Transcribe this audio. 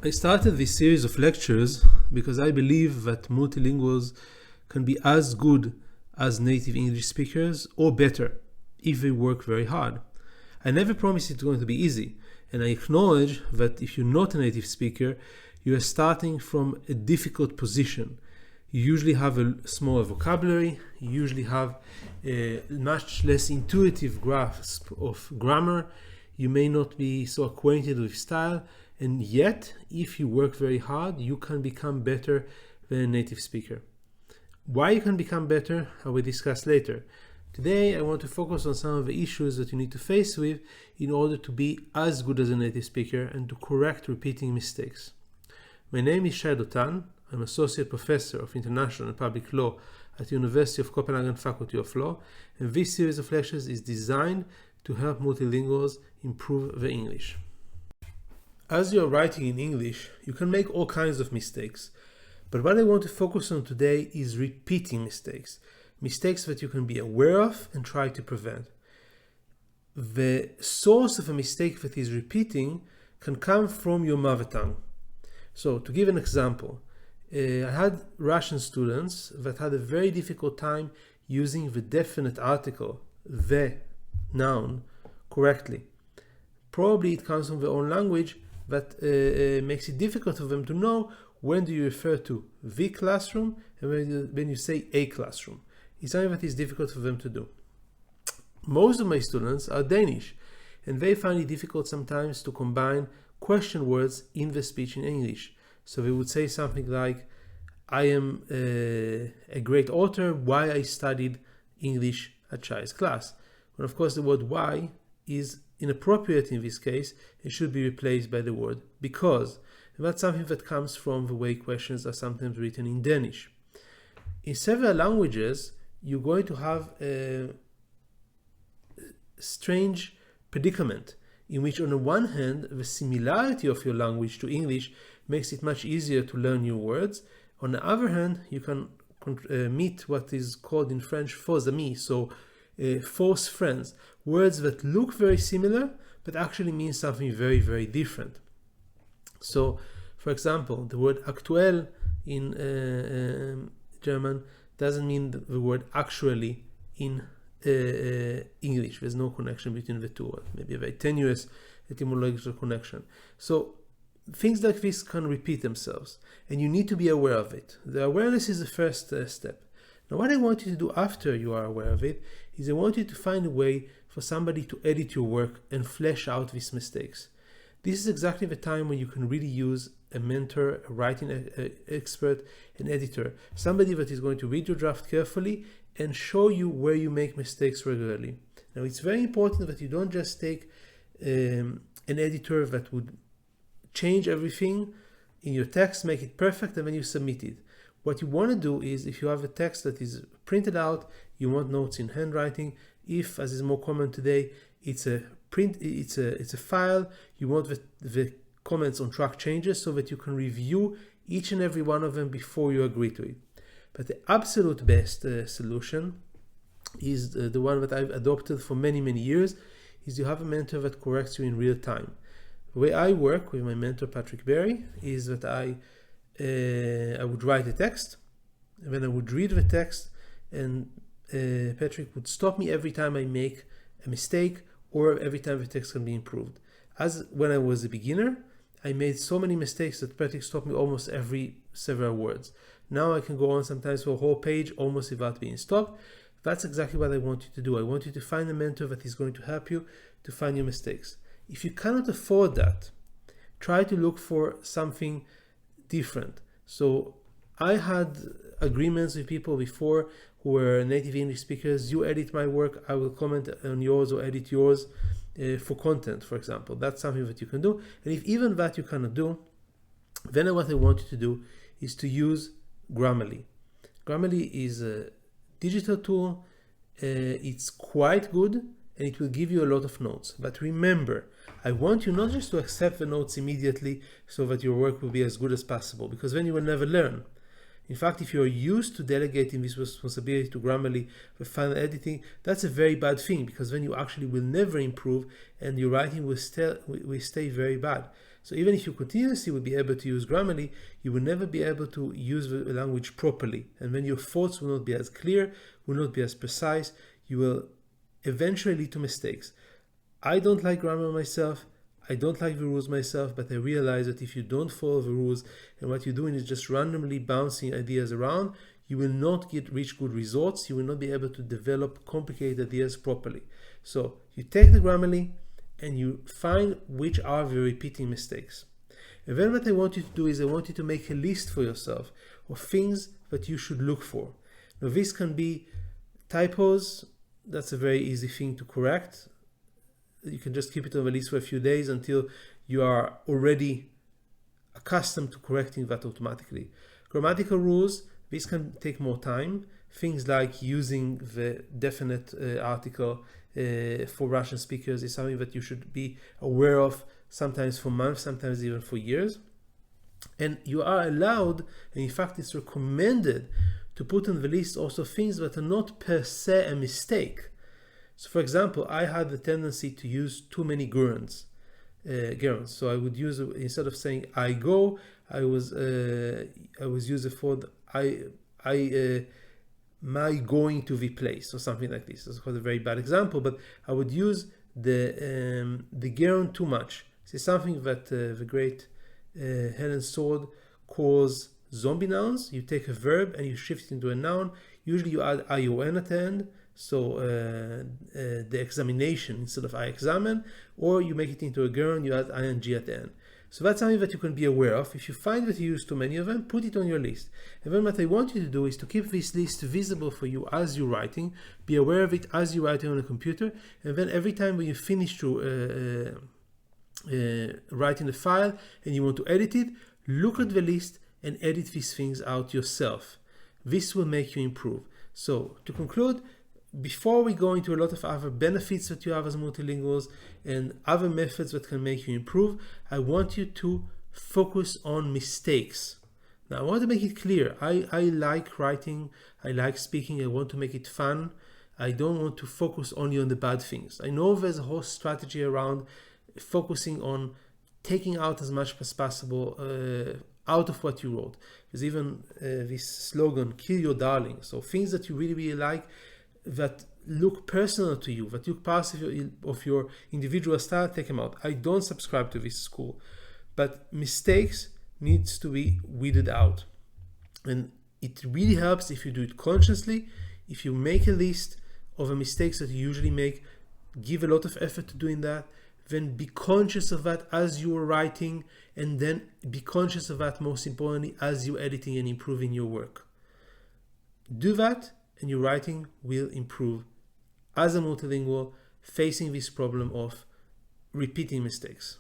I started this series of lectures because I believe that multilinguals can be as good as native English speakers or better if they work very hard. I never promise it's going to be easy, and I acknowledge that if you're not a native speaker, you are starting from a difficult position. You usually have a smaller vocabulary, you usually have a much less intuitive grasp of grammar, you may not be so acquainted with style, and yet, if you work very hard, you can become better than a native speaker. Why you can become better, I will discuss later. Today, I want to focus on some of the issues that you need to face with in order to be as good as a native speaker and to correct repeating mistakes. My name is Shai Dotan. I'm Associate Professor of International and Public Law at the University of Copenhagen Faculty of Law, and this series of lectures is designed to help multilinguals improve their English. As you're writing in English, you can make all kinds of mistakes, but what I want to focus on today is repeating mistakes, mistakes that you can be aware of and try to prevent. The source of a mistake that is repeating can come from your mother tongue. So, to give an example, I had Russian students that had a very difficult time using the definite article, the noun, correctly. Probably it comes from their own language that makes it difficult for them to know when do you refer to the classroom and when you say a classroom. It's something that is difficult for them to do. Most of my students are Danish, and they find it difficult sometimes to combine question words in the speech in English. So they would say something like, I am a great author, why I studied English at Shai's class. But of course the word why is inappropriate in this case. It should be replaced by the word because. And that's something that comes from the way questions are sometimes written in Danish. In several languages, you're going to have a strange predicament in which on the one hand, the similarity of your language to English makes it much easier to learn new words. On the other hand, you can meet what is called in French faux amis, so false friends, words that look very similar but actually mean something very, very different. So, for example, the word aktuell in German doesn't mean the word actually in English. There's no connection between the two, or maybe a very tenuous etymological connection. So things like this can repeat themselves, and you need to be aware of it. The awareness is the first step. Now, what I want you to do after you are aware of it is I want you to find a way for somebody to edit your work and flesh out these mistakes. This is exactly the time when you can really use a mentor, a writing expert, an editor, somebody that is going to read your draft carefully and show you where you make mistakes regularly. Now, it's very important that you don't just take an editor that would change everything in your text, make it perfect, and then you submit it. What you want to do is, if you have a text that is printed out, you want notes in handwriting. If, as is more common today, it's a file, you want the comments on track changes so that you can review each and every one of them before you agree to it. But the absolute best solution is the one that I've adopted for many, many years, is you have a mentor that corrects you in real time. The way I work with my mentor, Patrick Berry, is that I would write a text, and then I would read the text, and Patrick would stop me every time I make a mistake or every time the text can be improved. As when I was a beginner, I made so many mistakes that Patrick stopped me almost every several words. Now I can go on sometimes for a whole page almost without being stopped. That's exactly what I want you to do. I want you to find a mentor that is going to help you to find your mistakes. If you cannot afford that, try to look for something different. So I had agreements with people before who were native English speakers. You edit my work, I will comment on yours or edit yours for content, for example. That's something that you can do. And if even that you cannot do, then what I want you to do is to use Grammarly. Grammarly is a digital tool. It's quite good, and it will give you a lot of notes. But remember, I want you not just to accept the notes immediately so that your work will be as good as possible, because then you will never learn. In fact, if you're used to delegating this responsibility to Grammarly for final editing, that's a very bad thing, because then you actually will never improve and your writing will stay very bad. So even if you continuously would be able to use Grammarly, you will never be able to use the language properly. And when your thoughts will not be as clear, will not be as precise, you will eventually lead to mistakes. I don't like grammar myself. I don't like the rules myself, but I realize that if you don't follow the rules and what you're doing is just randomly bouncing ideas around, you will not reach good results. You will not be able to develop complicated ideas properly. So you take the Grammarly and you find which are the repeating mistakes. And then what I want you to do is I want you to make a list for yourself of things that you should look for. Now this can be typos. That's a very easy thing to correct. You can just keep it on the list for a few days until you are already accustomed to correcting that automatically. Grammatical rules, this can take more time. Things like using the definite article for Russian speakers is something that you should be aware of, sometimes for months, sometimes even for years. And you are allowed, and in fact it's recommended, to put on the list also things that are not per se a mistake. So for example, I had the tendency to use too many gerunds. So I would use, instead of saying I go, I was using for my going to the place or something like this. This was a very bad example, but I would use the gerund too much. This is something that the great Helen Sword calls zombie nouns. You take a verb and you shift it into a noun. Usually you add ION at the end. So the examination instead of I examine, or you make it into a gerund, you add ing at the end. So that's something that you can be aware of. If you find that you use too many of them, put it on your list. And then what I want you to do is to keep this list visible for you as you're writing. Be aware of it as you're writing on a computer. And then every time when you finish to writing the file and you want to edit it, look at the list and edit these things out yourself. This will make you improve. So to conclude, before we go into a lot of other benefits that you have as multilinguals and other methods that can make you improve, I want you to focus on mistakes. Now, I want to make it clear. I like writing, I like speaking, I want to make it fun. I don't want to focus only on the bad things. I know there's a whole strategy around focusing on taking out as much as possible out of what you wrote. There's even this slogan, kill your darling. So things that you really, really like, that look personal to you, that look part of your individual style, take them out. I don't subscribe to this school, but mistakes needs to be weeded out. And it really helps if you do it consciously. If you make a list of the mistakes that you usually make, give a lot of effort to doing that, then be conscious of that as you are writing, and then be conscious of that most importantly as you're editing and improving your work. Do that and your writing will improve as a multilingual facing this problem of repeating mistakes.